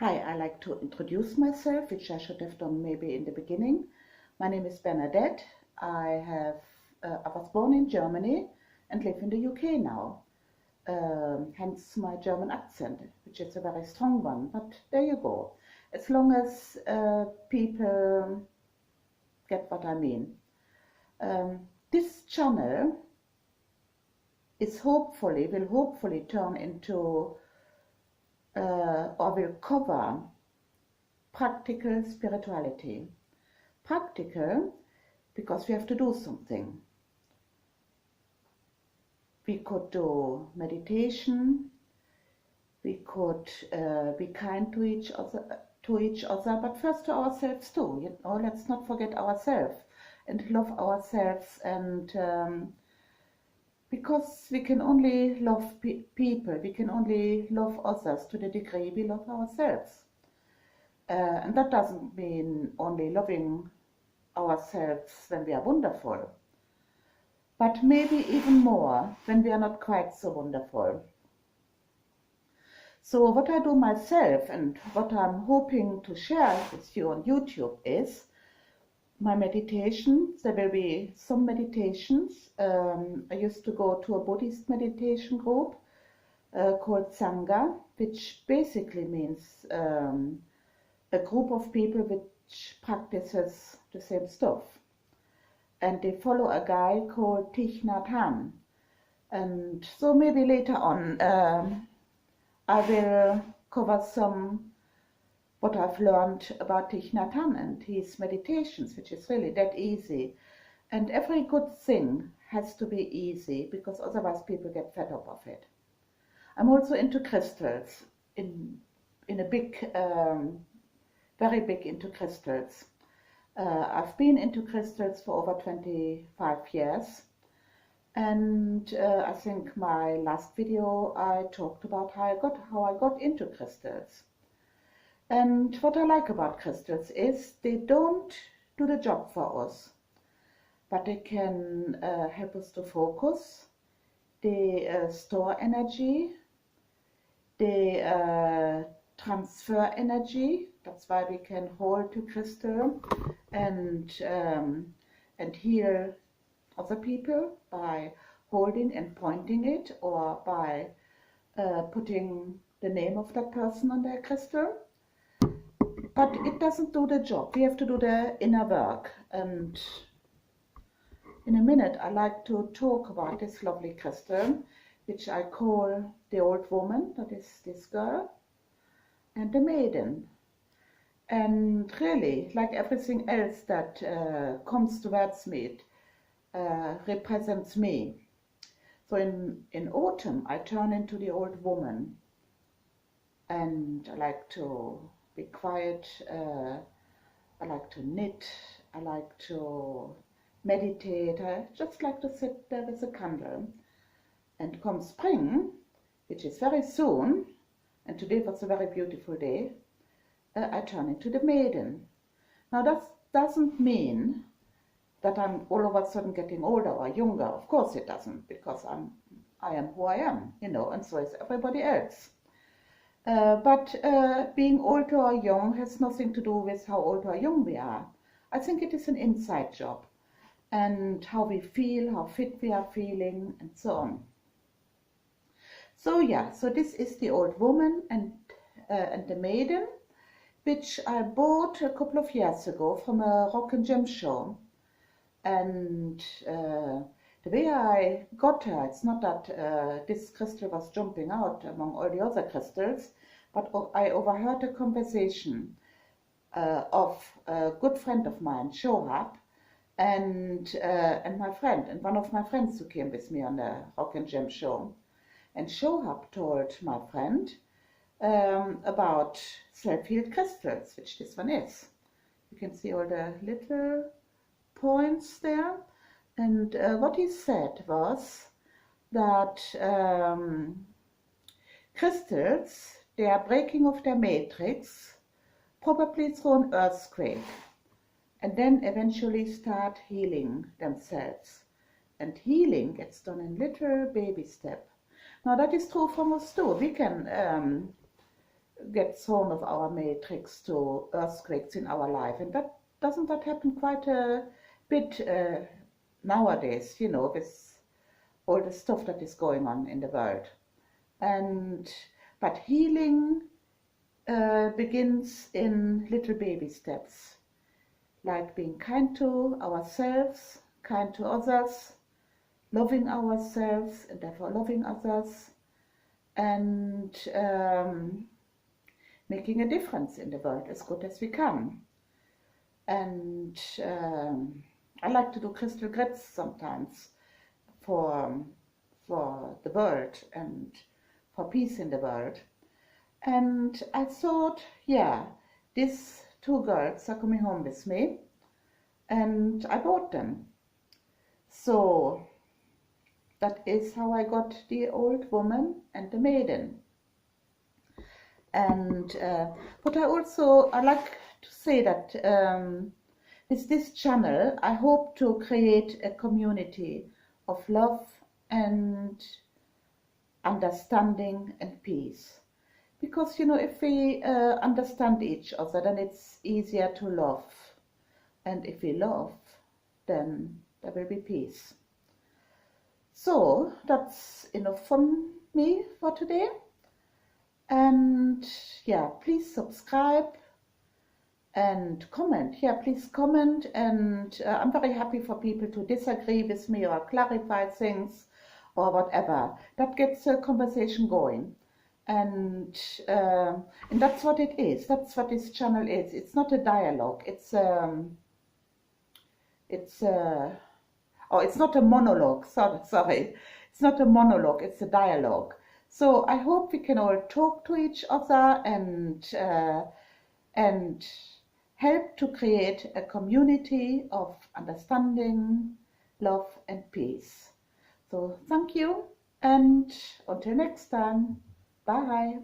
Hi, I like to introduce myself, which I should have done maybe in the beginning. My name is Bernadette. I was born in Germany and live in the UK now. Hence my German accent, which is a very strong one. But there you go. As long as people get what I mean. This channel will hopefully turn into or will cover practical spirituality. Practical because we have to do something. We could do meditation, we could be kind to each other, but first to ourselves too. Let's not forget ourselves and love ourselves, and because we can only love people, we can only love others to the degree we love ourselves. And that doesn't mean only loving ourselves when we are wonderful, but maybe even more when we are not quite so wonderful. So what I do myself and what I'm hoping to share with you on YouTube is my meditation. There will be some meditations. I used to go to a Buddhist meditation group called Sangha, which basically means a group of people which practices the same stuff. And they follow a guy called Thich Nhat Hanh. And so maybe later on I will cover some what I've learned about Thich Nhat Hanh and his meditations, which is really that easy. And every good thing has to be easy because otherwise people get fed up of it. I'm also into crystals, in a big, very big into crystals. I've been into crystals for over 25 years. And I think my last video I talked about how I got into crystals. And what I like about crystals is they don't do the job for us, but they can help us to focus. They store energy. They transfer energy. That's why we can hold to crystal and heal other people by holding and pointing it, or by putting the name of that person on their crystal. But it doesn't do the job. We have to do the inner work. And in a minute I like to talk about this lovely crystal, which I call the old woman, that is this girl, and the maiden. And really, like everything else that comes towards me, it represents me. So in autumn I turn into the old woman, and I like to be quiet, I like to knit, I like to meditate, I just like to sit there with a candle. And come spring, which is very soon, and today was a very beautiful day, I turn into the maiden. Now that doesn't mean that I'm all of a sudden getting older or younger. Of course it doesn't, because I am who I am, and so is everybody else. But being old or young has nothing to do with how old or young we are. I think it is an inside job, and how we feel, how fit we are feeling, and so on. So yeah, so this is the old woman and the maiden, which I bought a couple of years ago from a rock and gem show. And the way I got her, it's not that this crystal was jumping out among all the other crystals, but I overheard a conversation of a good friend of mine, Shohab, and my friend, and one of my friends who came with me on the rock and gem show. And Shohab told my friend about self-healed crystals, which this one is. You can see all the little points there. And what he said was that crystals, they are breaking off their matrix, probably through an earthquake, and then eventually start healing themselves. And healing gets done in little baby steps. Now that is true for us too. We can get thrown off our matrix to earthquakes in our life. And that doesn't that happen quite a bit nowadays, you know, with all the stuff that is going on in the world. And but healing begins in little baby steps, like being kind to ourselves, kind to others, loving ourselves and therefore loving others, and making a difference in the world as good as we can. And I like to do crystal grids sometimes for the world and for peace in the world. And I thought, yeah, these two girls are coming home with me, and I bought them. So that is how I got the old woman and the maiden. And but I like to say that with this channel, I hope to create a community of love and understanding and peace. Because, you know, if we understand each other, then it's easier to love. And if we love, then there will be peace. So that's enough from me for today. And yeah, please subscribe and comment. Yeah, please comment. And I'm very happy for people to disagree with me or clarify things or whatever. That gets a conversation going. And that's what it is. That's what this channel is. It's not a dialogue. It's not a monologue. Sorry. It's not a monologue. It's a dialogue. So I hope we can all talk to each other and help to create a community of understanding, love, and peace. So thank you, and until next time. Bye.